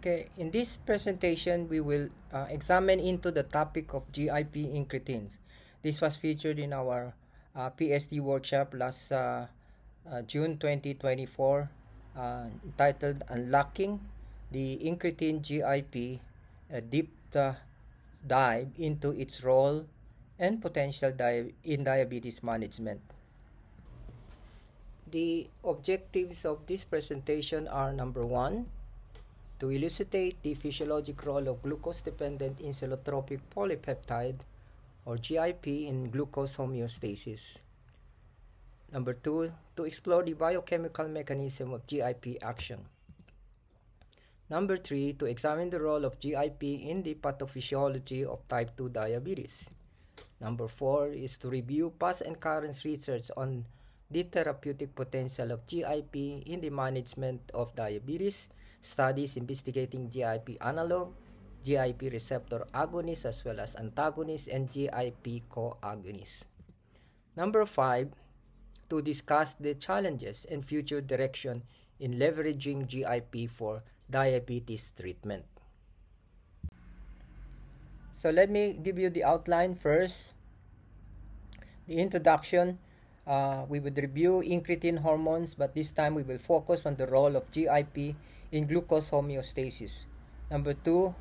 Okay, in this presentation, we will examine into the topic of GIP incretins. This was featured in our PSD workshop last June 2024, entitled Unlocking the Incretin GIP, a deep dive into its role and potential in diabetes management. The objectives of this presentation are: number one, to elucidate the physiologic role of glucose-dependent insulotropic polypeptide, or GIP, in glucose homeostasis. Number two, to explore the biochemical mechanism of GIP action. Number three, to examine the role of GIP in the pathophysiology of type 2 diabetes. Number four is to review past and current research on the therapeutic potential of GIP in the management of diabetes, studies investigating GIP analog, GIP receptor agonists as well as antagonists, and GIP co-agonists. Number five, to discuss the challenges and future direction in leveraging GIP for diabetes treatment. So let me give you the outline first. The introduction, we would review incretin hormones, but this time we will focus on the role of GIP in glucose homeostasis. Number two,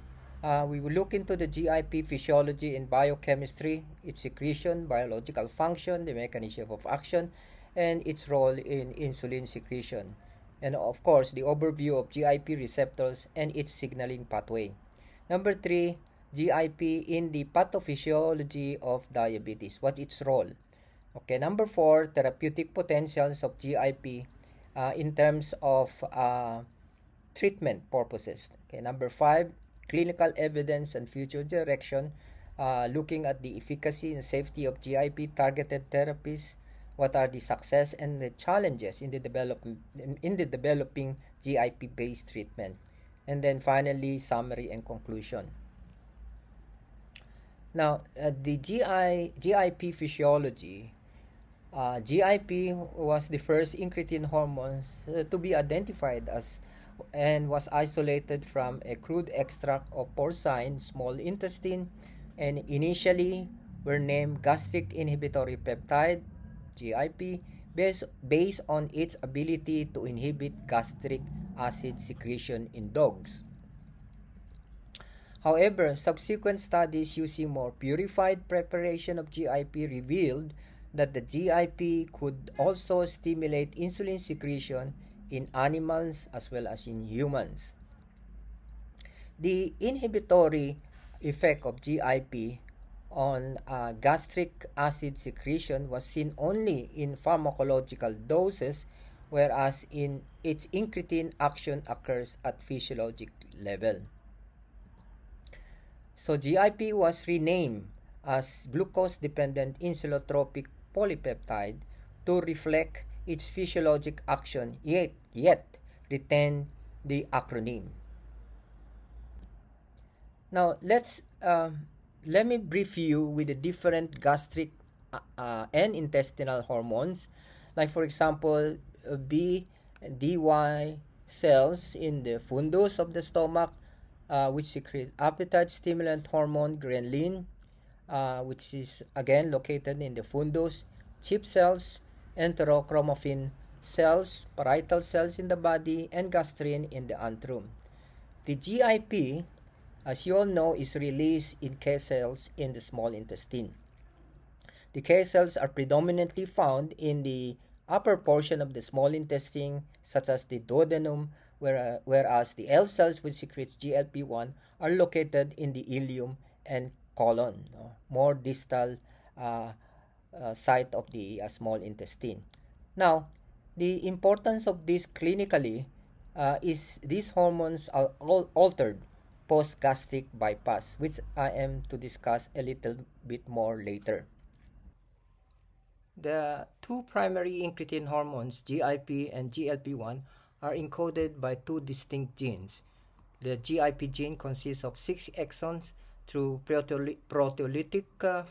we will look into the GIP physiology and biochemistry, its secretion, biological function, the mechanism of action, and its role in insulin secretion. And of course, the overview of GIP receptors and its signaling pathway. Number three, GIP in the pathophysiology of diabetes, what its role. Okay, number four, therapeutic potentials of GIP in terms of treatment purposes. Okay, number five, clinical evidence and future direction, looking at the efficacy and safety of GIP targeted therapies. What are the success and the challenges in the developing GIP based treatment, and then finally summary and conclusion. Now, the GIP physiology. GIP was the first incretin hormones to be identified as, and was isolated from a crude extract of porcine small intestine, and initially were named gastric inhibitory peptide, GIP, based on its ability to inhibit gastric acid secretion in dogs. However, subsequent studies using more purified preparation of GIP revealed that the GIP could also stimulate insulin secretion in animals as well as in humans. The inhibitory effect of GIP on gastric acid secretion was seen only in pharmacological doses, whereas in its incretin action occurs at physiologic level. So GIP was renamed as glucose-dependent insulotropic polypeptide to reflect its physiologic action, yet retain the acronym. Now let me brief you with the different gastric and intestinal hormones, like for example B and DY cells in the fundus of the stomach, which secrete appetite stimulant hormone ghrelin, which is again located in the fundus, chip cells, enterochromaffin cells, parietal cells in the body, and gastrin in the antrum. The GIP, as you all know, is released in K cells in the small intestine. The K cells are predominantly found in the upper portion of the small intestine, such as the duodenum, whereas the L cells, which secretes GLP-1, are located in the ileum and colon, more distal site of the small intestine. Now, the importance of this clinically is these hormones are all altered post-gastric bypass, which I am to discuss a little bit more later. The two primary incretin hormones, GIP and GLP-1, are encoded by two distinct genes. The GIP gene consists of 6 exons. Through proteolytic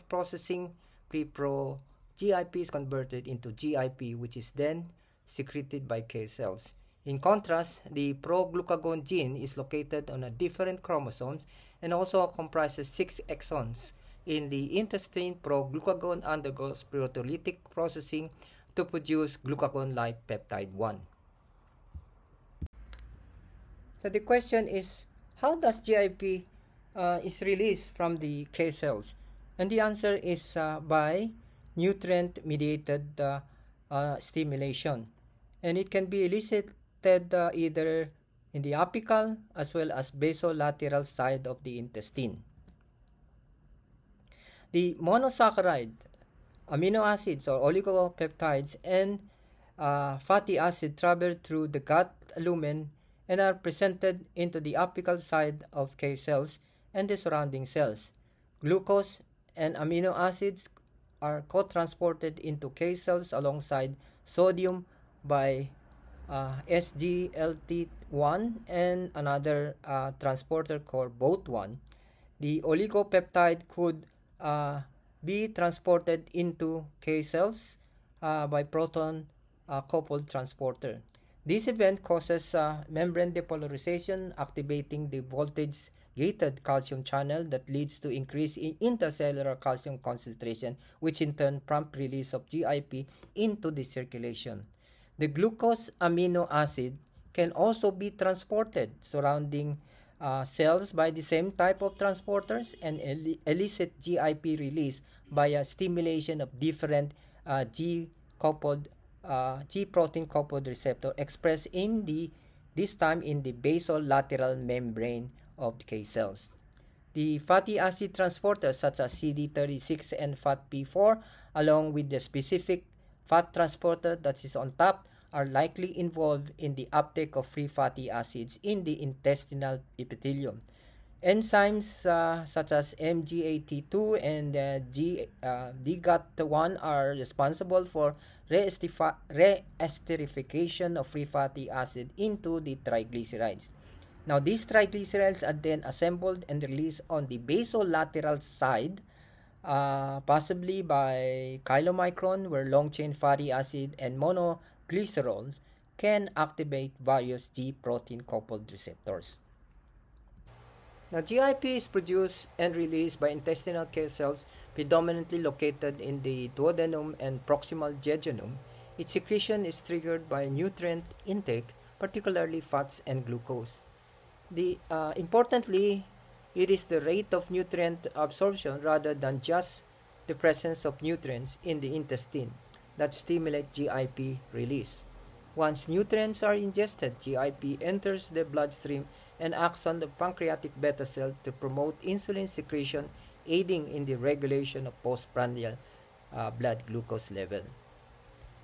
processing, GIP is converted into GIP, which is then secreted by K cells. In contrast, the proglucagon gene is located on a different chromosomes and also comprises 6 exons. In the intestine, proglucagon undergoes proteolytic processing to produce glucagon-like peptide 1. So the question is, how does GIP is released from the K cells? And the answer is by nutrient-mediated stimulation. And it can be elicited either in the apical as well as basolateral side of the intestine. The monosaccharide, amino acids or oligopeptides, and fatty acid travel through the gut lumen and are presented into the apical side of K cells and the surrounding cells. Glucose and amino acids are co-transported into K cells alongside sodium by SGLT1 and another transporter called BOAT1. The oligopeptide could be transported into K cells by proton coupled transporter. This event causes membrane depolarization, activating the voltage-gated calcium channel that leads to increase in intercellular calcium concentration, which in turn prompt release of GIP into the circulation. The glucose amino acid can also be transported surrounding cells by the same type of transporters and elicit GIP release via stimulation of different G-coupled G-protein coupled receptor expressed in this time in the basolateral membrane of the K cells. The fatty acid transporters such as CD36 and FATP4 along with the specific fat transporter that is on top are likely involved in the uptake of free fatty acids in the intestinal epithelium. Enzymes such as MGAT2 and DGAT1 are responsible for reesterification of free fatty acid into the triglycerides. Now, these triglycerides are then assembled and released on the basolateral side, possibly by chylomicron, where long-chain fatty acid and monoglycerols can activate various G-protein coupled receptors. Now, GIP is produced and released by intestinal K cells predominantly located in the duodenum and proximal jejunum. Its secretion is triggered by nutrient intake, particularly fats and glucose. Importantly, it is the rate of nutrient absorption rather than just the presence of nutrients in the intestine that stimulate GIP release. Once nutrients are ingested, GIP enters the bloodstream and acts on the pancreatic beta cell to promote insulin secretion, aiding in the regulation of postprandial blood glucose level.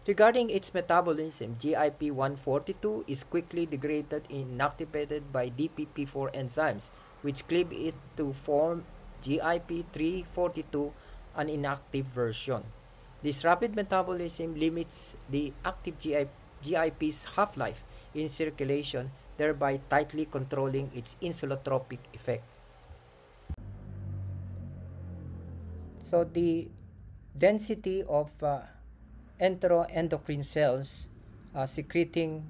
Regarding its metabolism, GIP142 is quickly degraded and inactivated by DPP4 enzymes, which cleave it to form GIP342, an inactive version. This rapid metabolism limits the active GIP's half-life in circulation, thereby tightly controlling its insulotropic effect. So the density of enteroendocrine cells secreting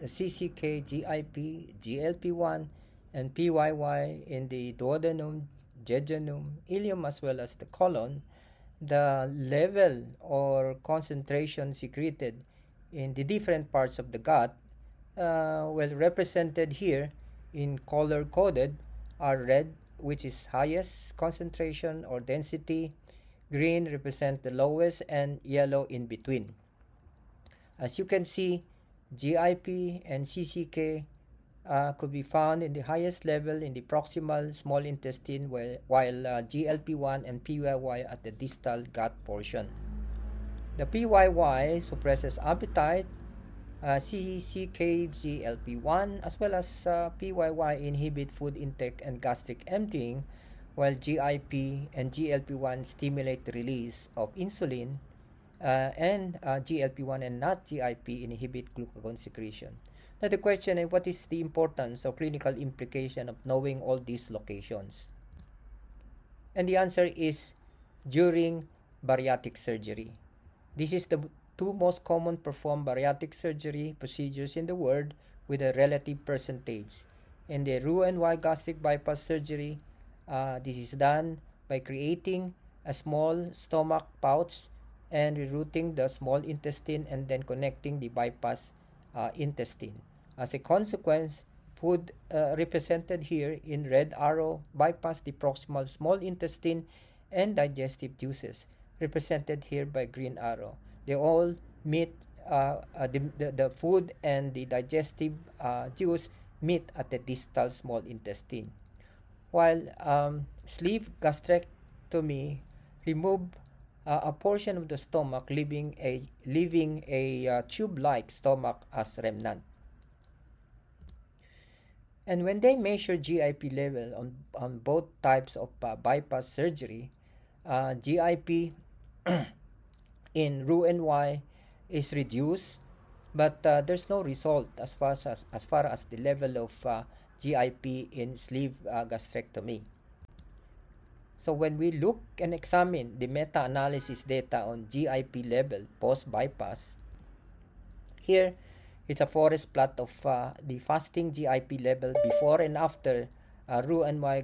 CCK, GIP, GLP-1, and PYY in the duodenum, jejunum, ileum, as well as the colon, the level or concentration secreted in the different parts of the gut, well represented here in color coded, are red, which is highest concentration or density, green represent the lowest, and yellow in between. As you can see, GIP and CCK could be found in the highest level in the proximal small intestine, while GLP-1 and PYY at the distal gut portion. The PYY suppresses appetite, CCK, GLP-1, as well as PYY inhibit food intake and gastric emptying, while GIP and GLP-1 stimulate the release of insulin, and GLP-1 and not GIP inhibit glucagon secretion. Now the question is, what is the importance or clinical implication of knowing all these locations? And the answer is during bariatric surgery. This is the two most common performed bariatric surgery procedures in the world, with a relative percentage. In the Roux-en-Y gastric bypass surgery, this is done by creating a small stomach pouch and rerouting the small intestine and then connecting the bypass intestine. As a consequence, food represented here in red arrow bypass the proximal small intestine and digestive juices, represented here by green arrow. They all meet, the food and the digestive juice meet at the distal small intestine. While sleeve gastrectomy remove a portion of the stomach, leaving a tube-like stomach as remnant. And when they measure GIP level on both types of bypass surgery, GIP in Roux-en-Y is reduced, but there's no result as far as the level of GIP in sleeve gastrectomy. So when we look and examine the meta-analysis data on GIP level post-bypass, here it's a forest plot of the fasting GIP level before and after Roux-en-Y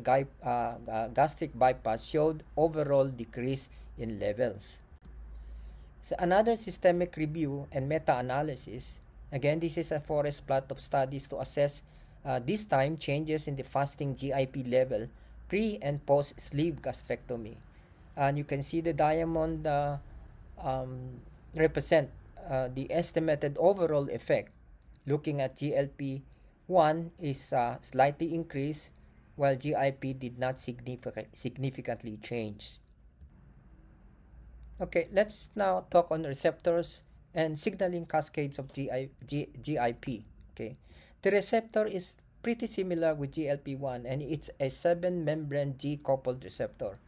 gastric bypass showed overall decrease in levels. So another systemic review and meta-analysis, again this is a forest plot of studies to assess this time changes in the fasting GIP level pre and post sleeve gastrectomy. And you can see the diamond represent the estimated overall effect. Looking at GLP-1 is slightly increased, while GIP did not significantly change. Okay, let's now talk on receptors and signaling cascades of GIP. Okay, the receptor is pretty similar with GLP-1, and it's a 7-membrane G-coupled receptor.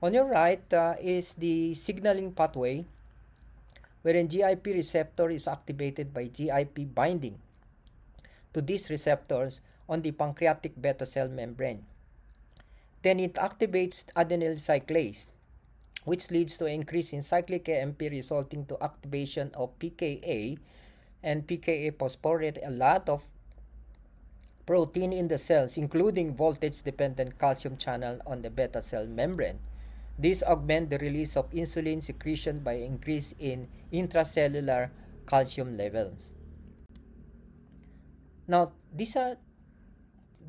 On your right is the signaling pathway, wherein GIP receptor is activated by GIP binding to these receptors on the pancreatic beta cell membrane. Then it activates adenyl cyclase, which leads to an increase in cyclic AMP, resulting to activation of PKA, and PKA phosphorate a lot of protein in the cells, including voltage-dependent calcium channel on the beta cell membrane. This augments the release of insulin secretion by increase in intracellular calcium levels. Now, these are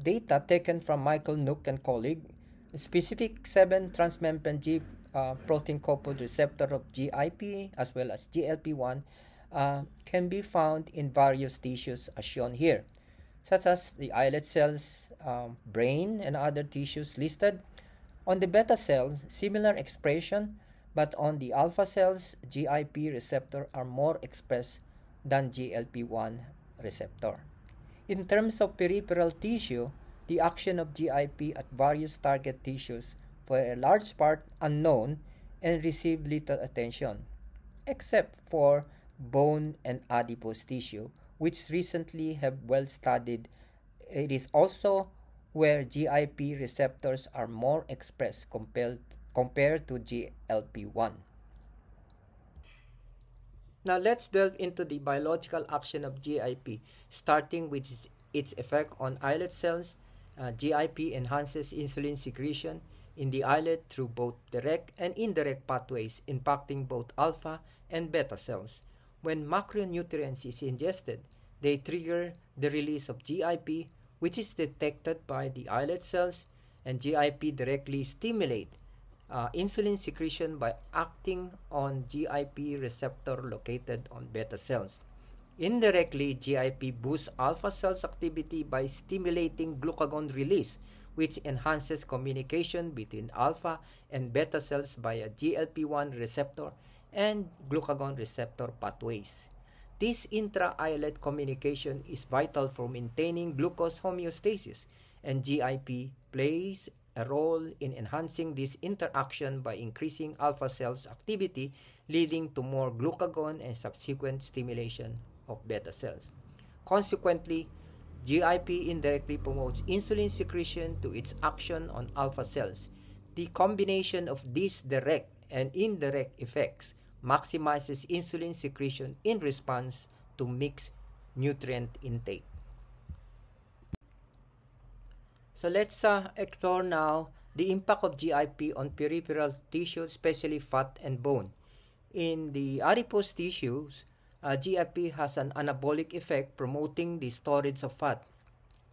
data taken from Michael Nook and colleague. A specific 7 transmembrane G protein coupled receptor of GIP as well as GLP-1 can be found in various tissues as shown here, such as the islet cells, brain, and other tissues listed. On the beta cells, similar expression, but on the alpha cells, GIP receptor are more expressed than GLP-1 receptor. In terms of peripheral tissue, the action of GIP at various target tissues for a large part unknown and receive little attention, except for bone and adipose tissue, which recently have well studied. It is also where GIP receptors are more expressed compared to GLP-1. Now let's delve into the biological action of GIP, starting with its effect on islet cells. GIP enhances insulin secretion in the islet through both direct and indirect pathways, impacting both alpha and beta cells. When macronutrients is ingested, they trigger the release of GIP, which is detected by the islet cells, and GIP directly stimulate insulin secretion by acting on GIP receptor located on beta cells. Indirectly, GIP boosts alpha cells activity by stimulating glucagon release, which enhances communication between alpha and beta cells via GLP-1 receptor and glucagon receptor pathways. This intra-islet communication is vital for maintaining glucose homeostasis, and GIP plays a role in enhancing this interaction by increasing alpha cells activity, leading to more glucagon and subsequent stimulation of beta cells. Consequently, GIP indirectly promotes insulin secretion to its action on alpha cells. The combination of these direct and indirect effects maximizes insulin secretion in response to mixed nutrient intake. So let's explore now the impact of GIP on peripheral tissue, especially fat and bone. In the adipose tissues, GIP has an anabolic effect promoting the storage of fat.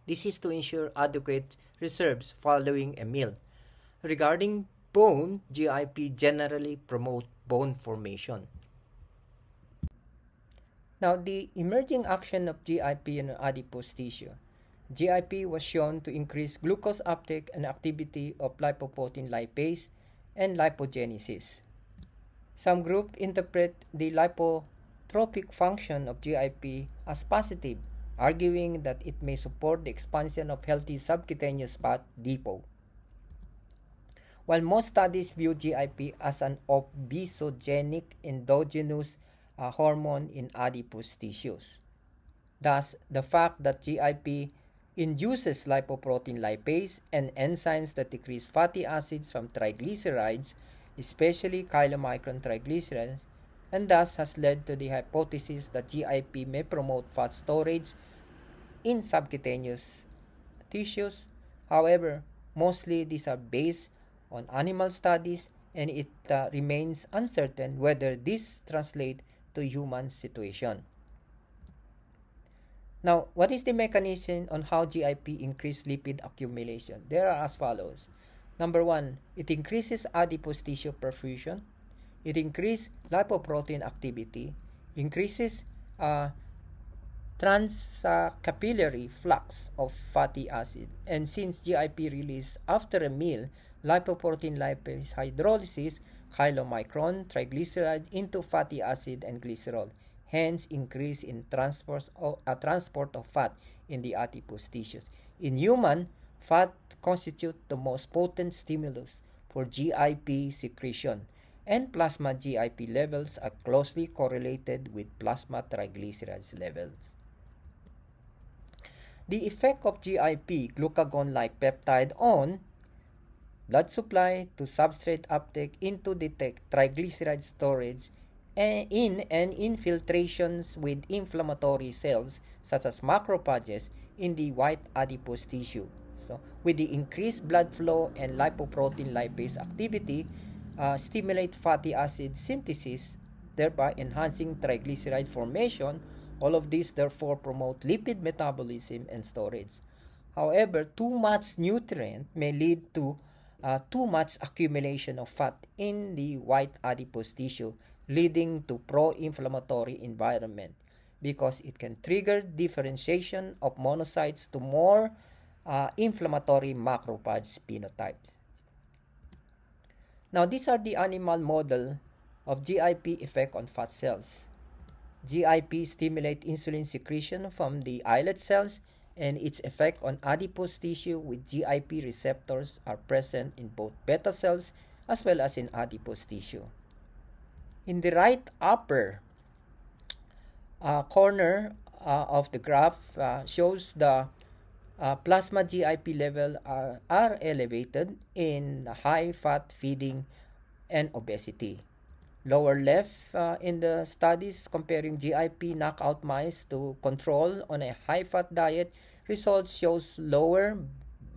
This is to ensure adequate reserves following a meal. Regarding bone, GIP generally promote bone formation. Now, the emerging action of GIP in adipose tissue. GIP was shown to increase glucose uptake and activity of lipoprotein lipase and lipogenesis. Some groups interpret the lipotropic function of GIP as positive, arguing that it may support the expansion of healthy subcutaneous fat depot. While most studies view GIP as an obesogenic endogenous hormone in adipose tissues. Thus, the fact that GIP induces lipoprotein lipase and enzymes that decrease fatty acids from triglycerides, especially chylomicron triglycerides, and thus has led to the hypothesis that GIP may promote fat storage in subcutaneous tissues. However, mostly these are based on animal studies, and it remains uncertain whether this translates to human situation. Now, what is the mechanism on how GIP increases lipid accumulation? There are as follows. Number one, it increases adipose tissue perfusion. It increases lipoprotein activity, increases transcapillary flux of fatty acid. And since GIP release after a meal, lipoprotein lipase hydrolysis chylomicron triglycerides into fatty acid and glycerol, hence increase in transport of fat in the adipose tissues. In human, fat constitute the most potent stimulus for GIP secretion, and plasma GIP levels are closely correlated with plasma triglycerides levels. The effect of GIP, glucagon-like peptide, on blood supply to substrate uptake into the triglyceride storage in and infiltrations with inflammatory cells such as macrophages in the white adipose tissue. So, with the increased blood flow and lipoprotein lipase activity, stimulate fatty acid synthesis, thereby enhancing triglyceride formation. All of these therefore promote lipid metabolism and storage. However, too much nutrient may lead to too much accumulation of fat in the white adipose tissue, leading to pro-inflammatory environment because it can trigger differentiation of monocytes to more inflammatory macrophage phenotypes. Now, these are the animal model of GIP effect on fat cells. GIP stimulates insulin secretion from the islet cells, and its effect on adipose tissue with GIP receptors are present in both beta cells as well as in adipose tissue. In the right upper corner of the graph shows the plasma GIP level are elevated in high fat feeding and obesity. Lower left in the studies comparing GIP knockout mice to control on a high fat diet, results shows lower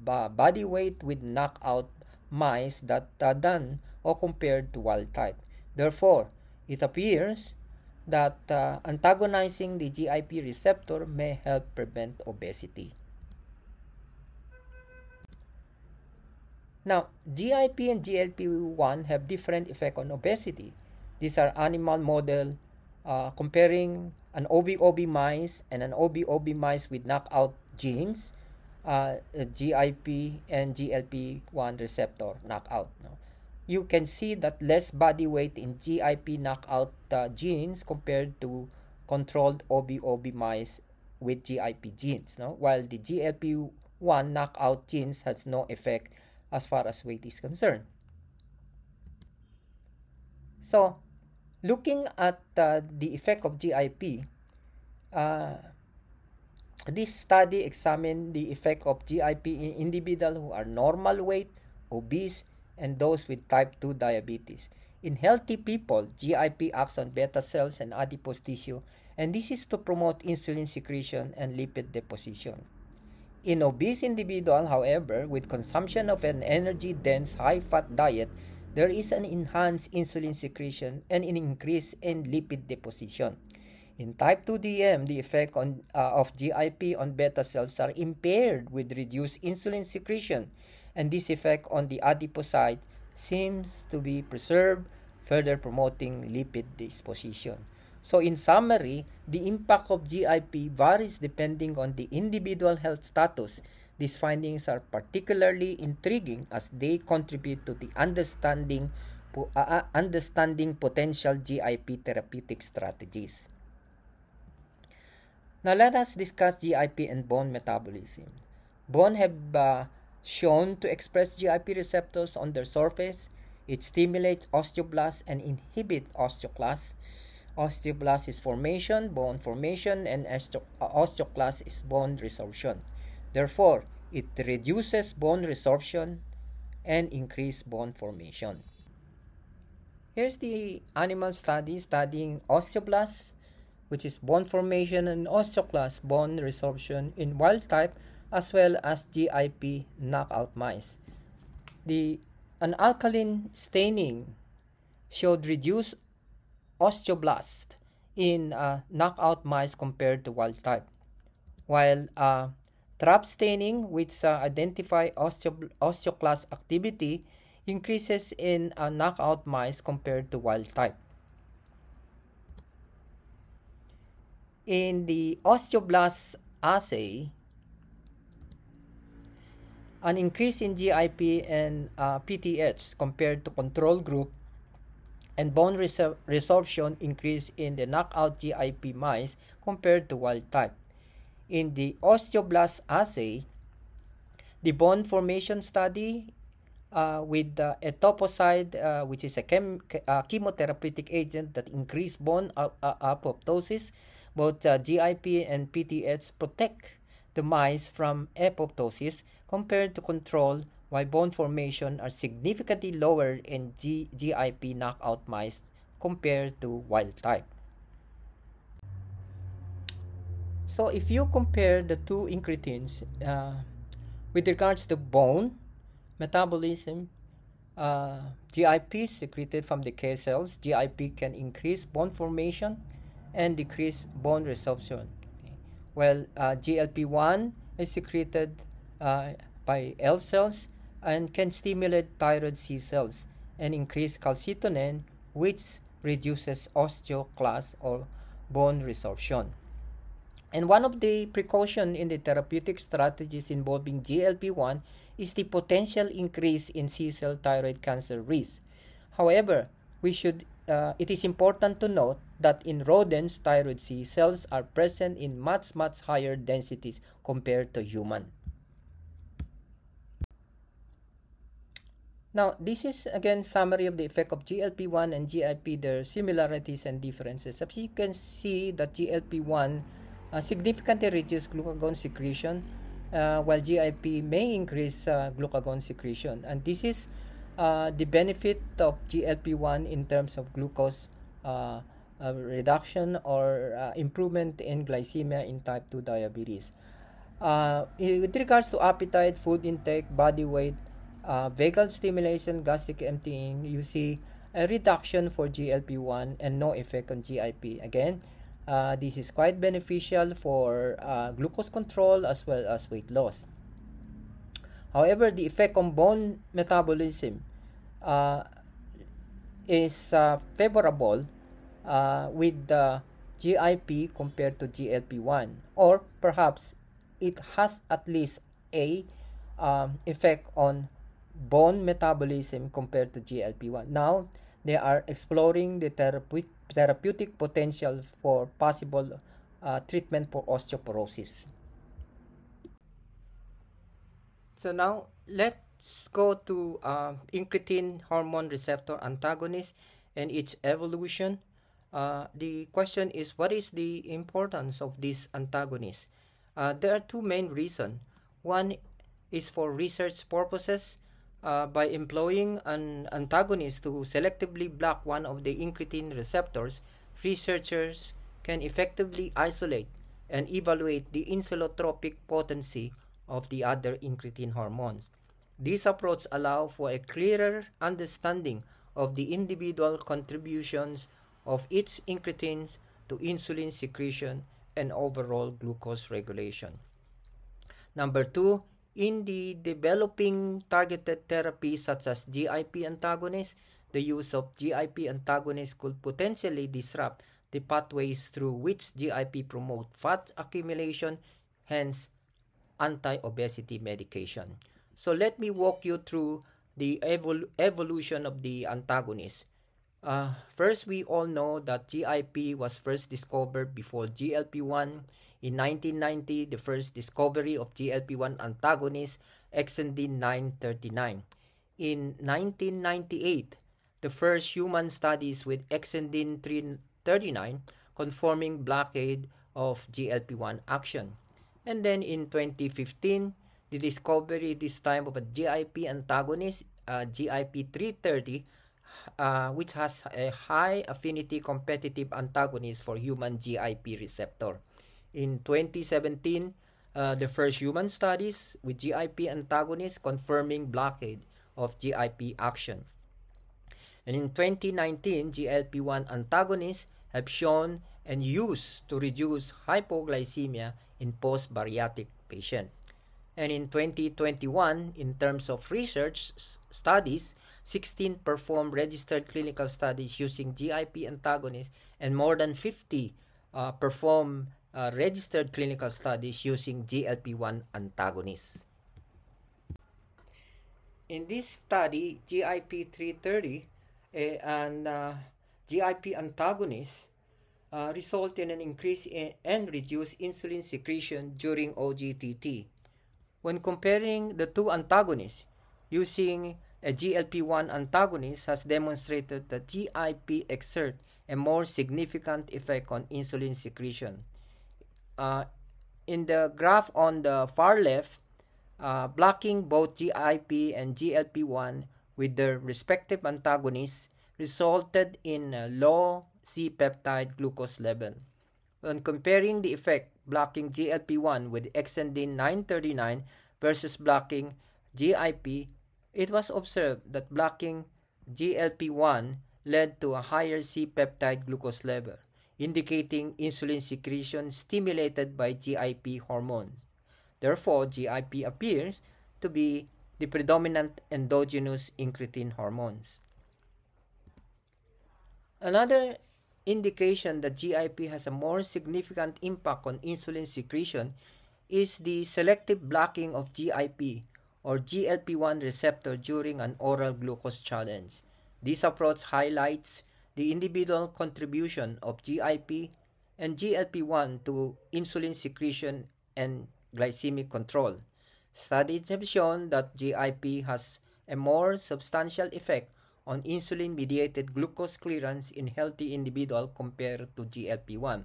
body weight with knockout mice than or compared to wild type. Therefore, it appears that antagonizing the GIP receptor may help prevent obesity. Now, GIP and GLP-1 have different effect on obesity. These are animal model comparing an OB mice and an OB mice with knockout genes, GIP and GLP-1 receptor knockout. You can see that less body weight in GIP knockout genes compared to controlled OB mice with GIP genes, while the GLP-1 knockout genes has no effect as far as weight is concerned. So, looking at the effect of GIP, this study examined the effect of GIP in individuals who are normal weight, obese, and those with type 2 diabetes. In healthy people, GIP acts on beta cells and adipose tissue, and this is to promote insulin secretion and lipid deposition. In obese individual, however, with consumption of an energy-dense, high-fat diet, there is an enhanced insulin secretion and an increase in lipid deposition. In type 2 DM, the effect of GIP on beta cells are impaired with reduced insulin secretion, and this effect on the adipocyte seems to be preserved, further promoting lipid disposition. So in summary, the impact of GIP varies depending on the individual health status. These findings are particularly intriguing as they contribute to the understanding potential GIP therapeutic strategies. Now let us discuss GIP and bone metabolism. Bone have shown to express GIP receptors on their surface. It stimulates osteoblasts and inhibits osteoclasts. Osteoblast is bone formation, and osteoclast is bone resorption. Therefore, it reduces bone resorption and increases bone formation. Here's the animal study studying osteoblasts, which is bone formation, and osteoclast, bone resorption in wild type, as well as GIP knockout mice. An alkaline staining showed reduced osteoblast in knockout mice compared to wild type, while trap staining, which identify osteoclast activity, increases in knockout mice compared to wild type. In the osteoblast assay, an increase in GIP and PTH compared to control group, and bone resorption increase in the knockout GIP mice compared to wild type. In the osteoblast assay, the bone formation study with etoposide, which is a chemotherapeutic agent that increase bone apoptosis, both GIP and PTH protect the mice from apoptosis compared to control, while bone formation are significantly lower in GIP knockout mice compared to wild type. So if you compare the two incretins with regards to bone metabolism, GIP secreted from the K cells, GIP can increase bone formation and decrease bone resorption. While GLP-1 is secreted by L cells and can stimulate thyroid C cells and increase calcitonin, which reduces osteoclast or bone resorption. And one of the precautions in the therapeutic strategies involving GLP-1 is the potential increase in C-cell thyroid cancer risk. However, it is important to note that in rodents, thyroid C cells are present in much higher densities compared to human. Now, this is again summary of the effect of GLP-1 and GIP, their similarities and differences. As you can see that GLP-1 significantly reduces glucagon secretion, while GIP may increase glucagon secretion. And this is the benefit of GLP-1 in terms of glucose reduction or improvement in glycemia in type 2 diabetes. With regards to appetite, food intake, body weight, vagal stimulation, gastric emptying, you see a reduction for GLP-1 and no effect on GIP. Again, this is quite beneficial for glucose control as well as weight loss. However, the effect on bone metabolism is favorable with the GIP compared to GLP-1, or perhaps it has at least a effect on bone metabolism compared to GLP-1. Now, they are exploring the therapeutic potential for possible treatment for osteoporosis. So now, let's go to incretin hormone receptor antagonist and its evolution. The question is, what is the importance of this antagonist? There are two main reasons. One is for research purposes. By employing an antagonist to selectively block one of the incretin receptors, researchers can effectively isolate and evaluate the insulotropic potency of the other incretin hormones. This approach allows for a clearer understanding of the individual contributions of each incretin to insulin secretion and overall glucose regulation. Number two, in the developing targeted therapies such as GIP antagonists, the use of GIP antagonists could potentially disrupt the pathways through which GIP promote fat accumulation, hence anti-obesity medication. So let me walk you through the evolution of the antagonist. First, we all know that GIP was first discovered before GLP-1. In 1990, the first discovery of GLP-1 antagonist, Exendin 939. In 1998, the first human studies with Exendin 339 confirming blockade of GLP-1 action. And then in 2015, the discovery this time of a GIP antagonist, GIP 330, which has a high affinity competitive antagonist for human GIP receptor. In 2017, the first human studies with GIP antagonists confirming blockade of GIP action. And in 2019, GLP-1 antagonists have shown and used to reduce hypoglycemia in post-bariatric patients. And in 2021, in terms of research studies, 16 performed registered clinical studies using GIP antagonists and more than 50 performed registered clinical studies using GLP-1 antagonists. In this study, GIP 330 and GIP antagonists result in an increase in and reduced insulin secretion during OGTT. When comparing the two antagonists, using a GLP-1 antagonist has demonstrated that GIP exert a more significant effect on insulin secretion. In the graph on the far left, blocking both GIP and GLP-1 with their respective antagonists resulted in a low C-peptide glucose level. When comparing the effect blocking GLP-1 with Exendin 939 versus blocking GIP, it was observed that blocking GLP-1 led to a higher C-peptide glucose level, indicating insulin secretion stimulated by GIP hormones. Therefore, GIP appears to be the predominant endogenous incretin hormones. Another indication that GIP has a more significant impact on insulin secretion is the selective blocking of GIP or GLP-1 receptor during an oral glucose challenge. This approach highlights the individual contribution of GIP and GLP-1 to insulin secretion and glycemic control. Studies have shown that GIP has a more substantial effect on insulin-mediated glucose clearance in healthy individuals compared to GLP-1.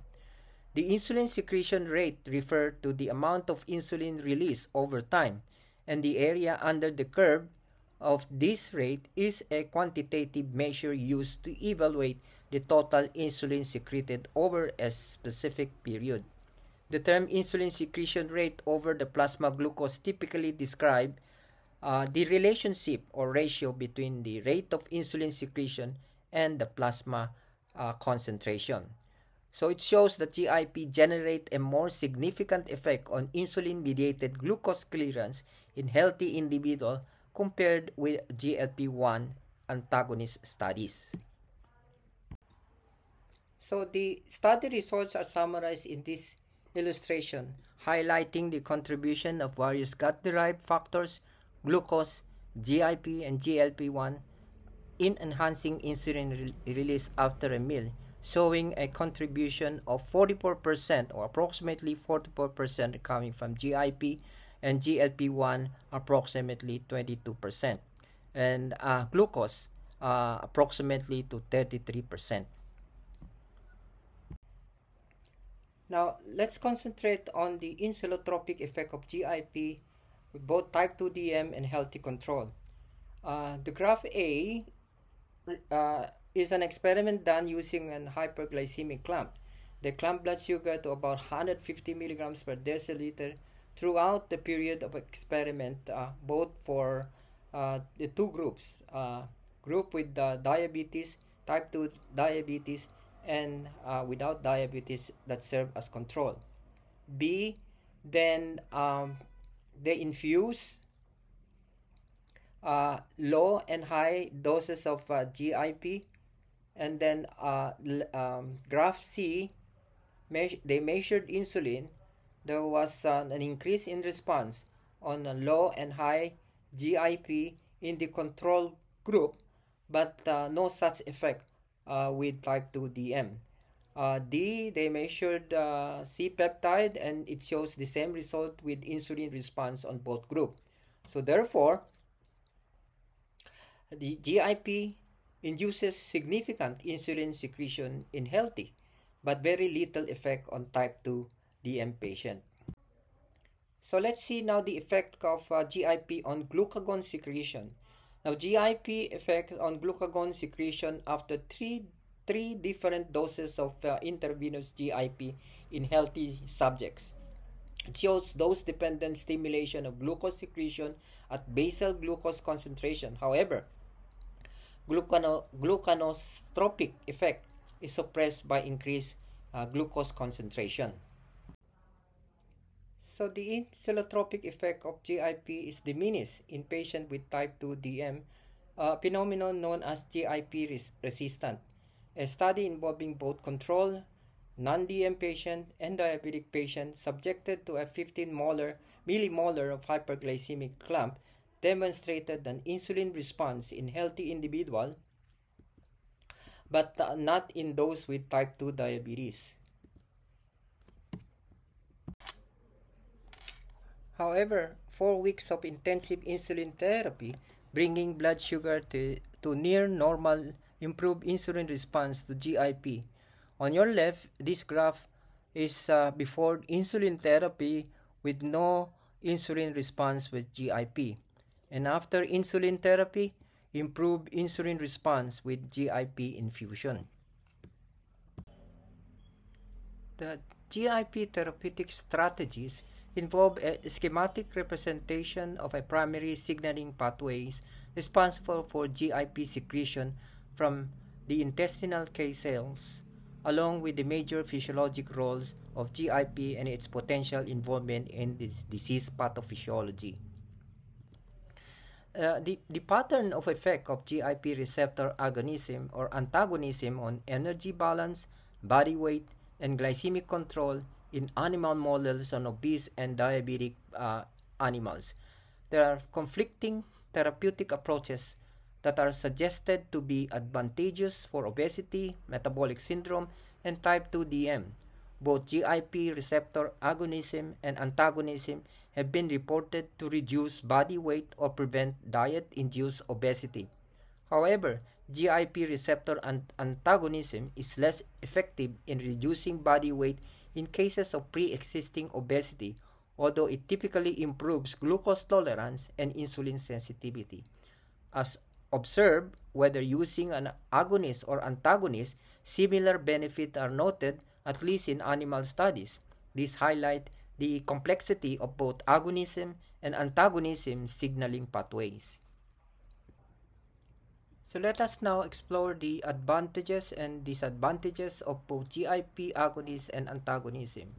The insulin secretion rate refers to the amount of insulin released over time, and the area under the curve of this rate is a quantitative measure used to evaluate the total insulin secreted over a specific period. The term insulin secretion rate over the plasma glucose typically describes the relationship or ratio between the rate of insulin secretion and the plasma concentration. So it shows that GIP generate a more significant effect on insulin-mediated glucose clearance in healthy individuals compared with GLP-1 antagonist studies. So the study results are summarized in this illustration, highlighting the contribution of various gut-derived factors, glucose, GIP, and GLP-1 in enhancing insulin release after a meal, showing a contribution of 44% or approximately 44% coming from GIP and GLP-1 approximately 22%, and glucose approximately to 33%. Now, let's concentrate on the insulotropic effect of GIP with both type 2 DM and healthy control. The graph A is an experiment done using an hyperglycemic clamp. They clamp blood sugar to about 150 milligrams per deciliter throughout the period of experiment, both for the two groups, group with diabetes, type 2 diabetes, and without diabetes that serve as control. B, then they infuse low and high doses of GIP, and then graph C, they measured insulin. There was an increase in response on low and high GIP in the control group, but no such effect with type 2 DM. D, they measured C-peptide, and it shows the same result with insulin response on both groups. So therefore, the GIP induces significant insulin secretion in healthy, but very little effect on type 2 DM patient. So let's see now the effect of GIP on glucagon secretion. Now GIP effect on glucagon secretion after three different doses of intravenous GIP in healthy subjects. It shows dose-dependent stimulation of glucose secretion at basal glucose concentration. However, gluconotropic effect is suppressed by increased glucose concentration. So the insulotropic effect of GIP is diminished in patients with type 2 DM, a phenomenon known as GIP resistant. A study involving both control non-DM patient and diabetic patient subjected to a 15 millimolar of hyperglycemic clump demonstrated an insulin response in healthy individual, but not in those with type 2 diabetes. However, 4 weeks of intensive insulin therapy, bringing blood sugar to near normal, improved insulin response to GIP. On your left, this graph is before insulin therapy with no insulin response with GIP. And after insulin therapy, improved insulin response with GIP infusion. The GIP therapeutic strategies involve a schematic representation of a primary signaling pathways responsible for GIP secretion from the intestinal K cells, along with the major physiologic roles of GIP and its potential involvement in this disease pathophysiology. The pattern of effect of GIP receptor agonism or antagonism on energy balance, body weight, and glycemic control in animal models on obese and diabetic animals. There are conflicting therapeutic approaches that are suggested to be advantageous for obesity, metabolic syndrome, and type 2 DM. Both GIP receptor agonism and antagonism have been reported to reduce body weight or prevent diet-induced obesity. However, GIP receptor antagonism is less effective in reducing body weight in cases of pre-existing obesity, although it typically improves glucose tolerance and insulin sensitivity. As observed, whether using an agonist or antagonist, similar benefits are noted, at least in animal studies. This highlights the complexity of both agonism and antagonism signaling pathways. So let us now explore the advantages and disadvantages of both GIP agonist and antagonism.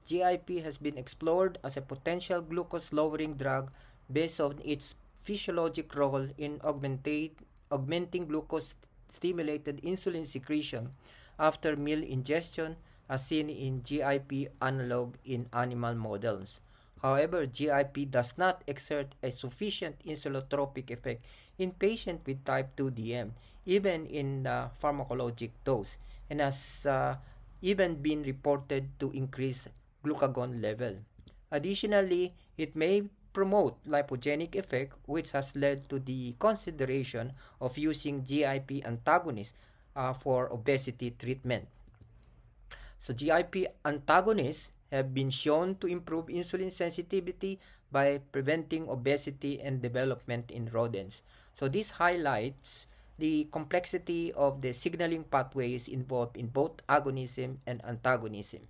GIP has been explored as a potential glucose-lowering drug based on its physiologic role in augmenting glucose-stimulated insulin secretion after meal ingestion, as seen in GIP analog in animal models. However, GIP does not exert a sufficient insulotropic effect in patients with type 2 DM, even in the pharmacologic dose, and has even been reported to increase glucagon level. Additionally, it may promote lipogenic effect, which has led to the consideration of using GIP antagonists for obesity treatment. So GIP antagonists have been shown to improve insulin sensitivity by preventing obesity and development in rodents. So this highlights the complexity of the signaling pathways involved in both agonism and antagonism.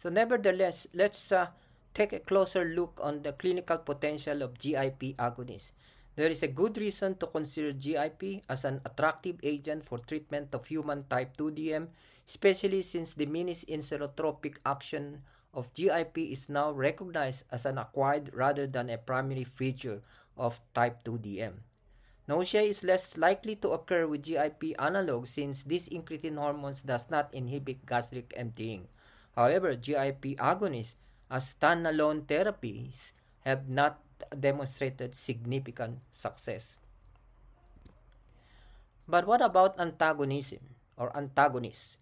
So nevertheless, let's take a closer look on the clinical potential of GIP agonists. There is a good reason to consider GIP as an attractive agent for treatment of human type 2DM, especially since the diminished inserotropic action of GIP is now recognized as an acquired rather than a primary feature of type 2DM. Nausea is less likely to occur with GIP analogs since these incretin hormones does not inhibit gastric emptying. However, GIP agonists as standalone therapies have not demonstrated significant success. But what about antagonism or antagonists?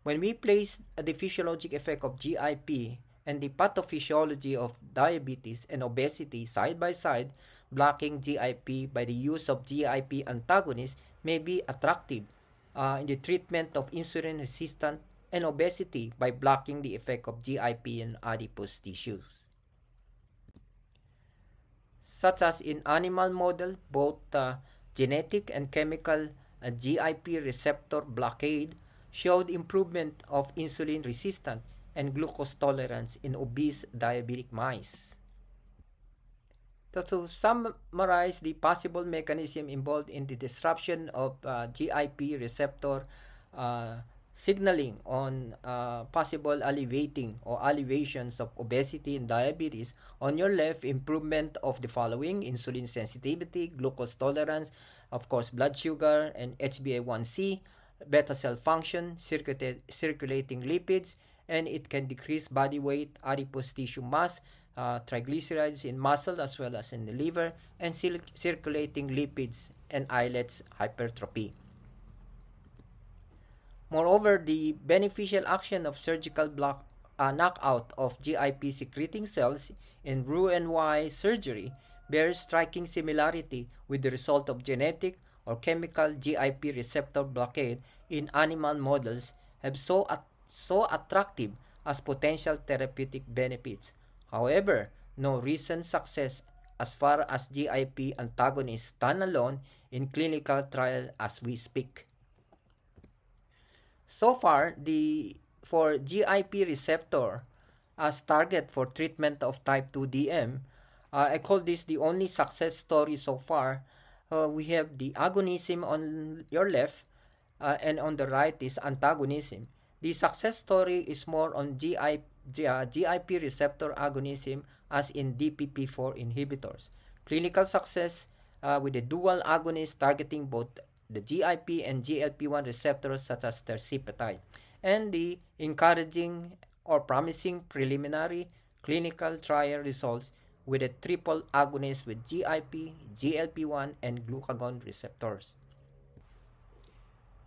When we place the physiologic effect of GIP and the pathophysiology of diabetes and obesity side by side, blocking GIP by the use of GIP antagonists may be attractive in the treatment of insulin-resistant and obesity by blocking the effect of GIP in adipose tissues. Such as in animal model, both genetic and chemical GIP receptor blockade showed improvement of insulin resistance and glucose tolerance in obese diabetic mice. To summarize the possible mechanism involved in the disruption of GIP receptor signaling on possible alleviating or alleviations of obesity and diabetes, on your left, improvement of the following: insulin sensitivity, glucose tolerance, of course blood sugar and HbA1c, beta cell function, circulating lipids, and it can decrease body weight, adipose tissue mass, triglycerides in muscle as well as in the liver, and circulating lipids and islets hypertrophy. Moreover, the beneficial action of surgical knockout of GIP secreting cells in Roux-en-Y surgery bears striking similarity with the result of genetic or chemical GIP receptor blockade in animal models have so attractive as potential therapeutic benefits. However, no recent success as far as GIP antagonists stand alone in clinical trial as we speak. So far, for GIP receptor as target for treatment of type 2 DM, I call this the only success story so far. We have the agonism on your left, and on the right is antagonism. The success story is more on GIP receptor agonism as in DPP4 inhibitors. Clinical success with the dual agonist targeting both the GIP and GLP-1 receptors such as tirzepatide, and the encouraging or promising preliminary clinical trial results with a triple agonist with GIP, GLP-1, and glucagon receptors.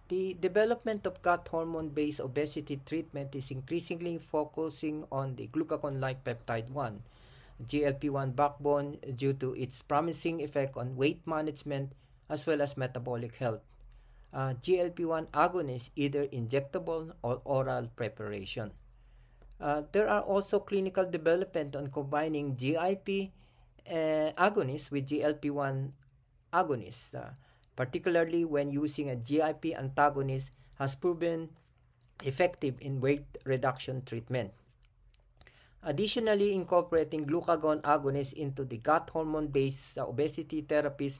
The development of gut hormone-based obesity treatment is increasingly focusing on the glucagon-like peptide 1, GLP-1 backbone, due to its promising effect on weight management as well as metabolic health. GLP-1 agonist, either injectable or oral preparation. There are also clinical development on combining GIP agonists with GLP-1 agonists, particularly when using a GIP antagonist has proven effective in weight reduction treatment. Additionally, incorporating glucagon agonists into the gut hormone-based obesity therapies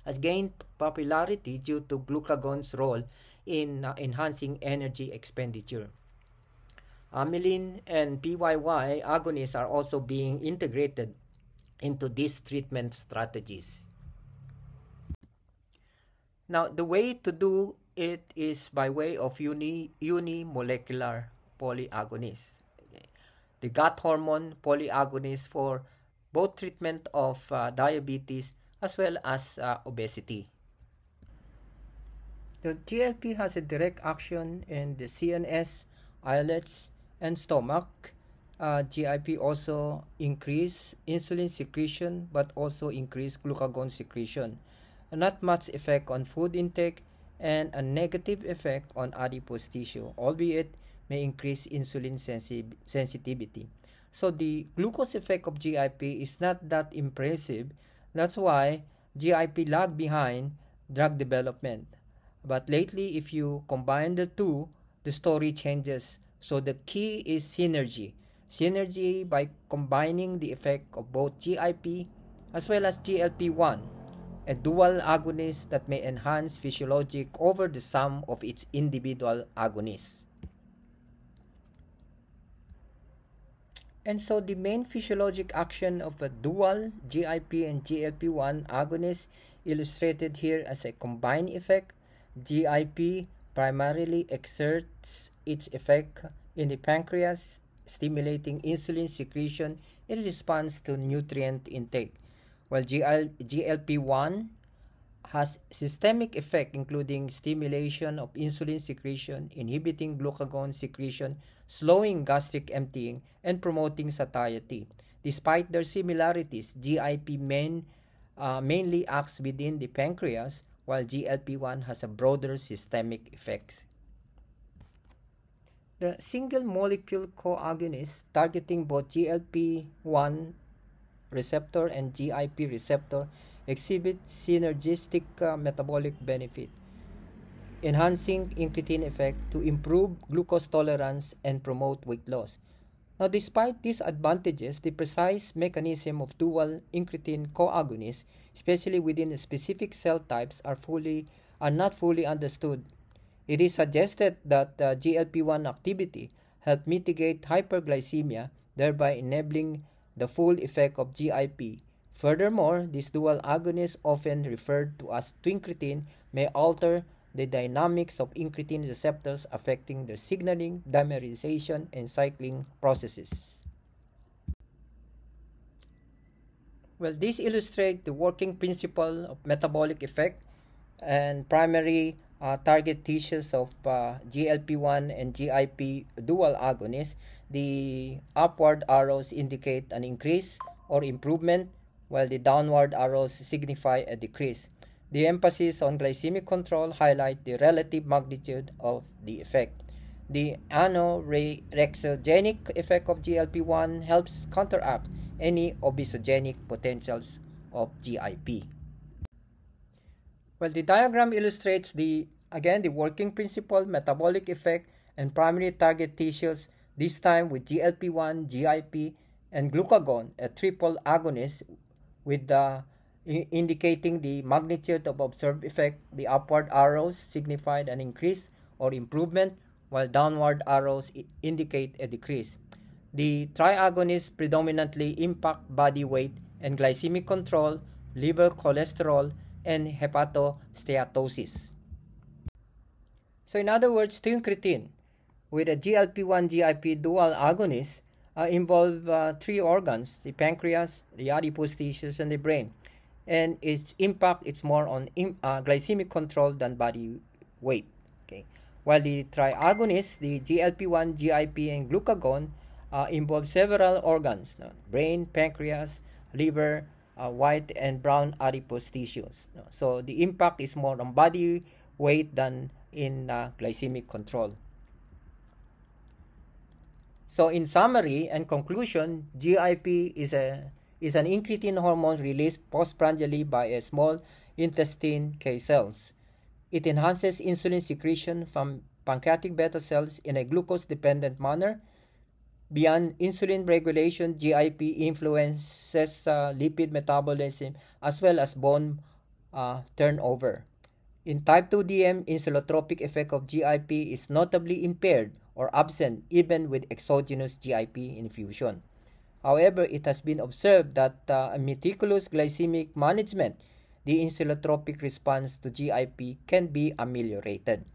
has gained popularity due to glucagon's role in enhancing energy expenditure. Amylin and PYY agonists are also being integrated into these treatment strategies. Now, the way to do it is by way of unimolecular polyagonist. The gut hormone polyagonist for both treatment of diabetes as well as obesity. The GLP has a direct action in the CNS, islets, and stomach. GIP also increase insulin secretion but also increase glucagon secretion. Not much effect on food intake and a negative effect on adipose tissue, albeit may increase insulin sensitivity. So the glucose effect of GIP is not that impressive. That's why GIP lagged behind drug development. But lately, if you combine the two, the story changes So the key is synergy. Synergy by combining the effect of both GIP as well as GLP-1, a dual agonist that may enhance physiologic over the sum of its individual agonists. And so the main physiologic action of a dual GIP and GLP-1 agonist illustrated here as a combined effect. GIP primarily exerts its effect in the pancreas, stimulating insulin secretion in response to nutrient intake, while GLP-1 has systemic effect including stimulation of insulin secretion, inhibiting glucagon secretion, slowing gastric emptying, and promoting satiety. Despite their similarities, GIP mainly acts within the pancreas, while GLP-1 has a broader systemic effects. The single molecule coagonists targeting both GLP-1 receptor and GIP receptor exhibit synergistic metabolic benefit, enhancing incretin effect to improve glucose tolerance and promote weight loss. Now, despite these advantages, the precise mechanism of dual incretin coagonists, especially within specific cell types, are not fully understood. It is suggested that GLP-1 activity help mitigate hyperglycemia, thereby enabling the full effect of GIP. Furthermore, these dual agonists, often referred to as twincretin, may alter the dynamics of incretin receptors, affecting their signaling, dimerization, and cycling processes. Well, this illustrates the working principle of metabolic effect and primary target tissues of GLP-1 and GIP dual agonists. The upward arrows indicate an increase or improvement, while the downward arrows signify a decrease. The emphasis on glycemic control highlights the relative magnitude of the effect. The anorexogenic effect of GLP-1 helps counteract any obesogenic potentials of GIP. Well, the diagram illustrates the working principle, metabolic effect, and primary target tissues, this time with GLP-1, GIP, and glucagon, a triple agonist with indicating the magnitude of observed effect. The upward arrows signified an increase or improvement, while downward arrows indicate a decrease. The triagonists predominantly impact body weight and glycemic control, liver cholesterol, and hepatosteatosis. So in other words, twincretin with a GLP-1 GIP dual agonist involve three organs: the pancreas, the adipose tissues, and the brain. And its impact is more on glycemic control than body weight. Okay, while the triagonists, the GLP-1, GIP, and glucagon, involve several organs: brain, pancreas, liver, white and brown adipose tissues. So the impact is more on body weight than in glycemic control. So in summary and conclusion, GIP is an incretin hormone released postprandially by a small intestine K cells. It enhances insulin secretion from pancreatic beta cells in a glucose-dependent manner. Beyond insulin regulation, GIP influences lipid metabolism as well as bone turnover. In type 2 DM, insulotropic effect of GIP is notably impaired or absent even with exogenous GIP infusion. However, it has been observed that a meticulous glycemic management, the insulotropic response to GIP can be ameliorated.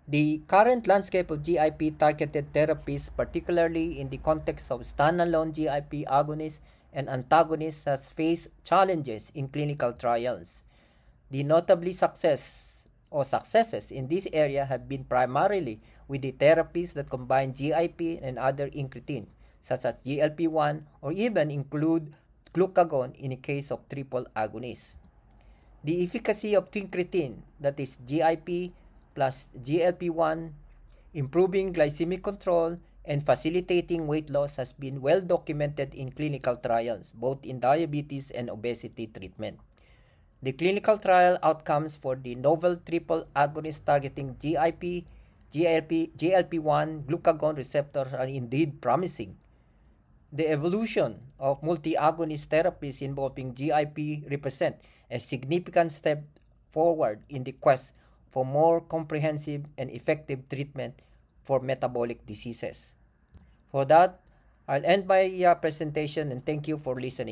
The current landscape of GIP-targeted therapies, particularly in the context of standalone GIP agonists and antagonists, has faced challenges in clinical trials. The notably successes in this area have been primarily with the therapies that combine GIP and other incretins, such as GLP-1, or even include glucagon in the case of triple agonists. The efficacy of twincretin, that is GIP plus GLP-1, improving glycemic control and facilitating weight loss, has been well documented in clinical trials, both in diabetes and obesity treatment. The clinical trial outcomes for the novel triple agonist targeting GIP, GLP-1 glucagon receptors are indeed promising. The evolution of multi-agonist therapies involving GIP represent a significant step forward in the quest for more comprehensive and effective treatment for metabolic diseases. For that, I'll end my presentation and thank you for listening.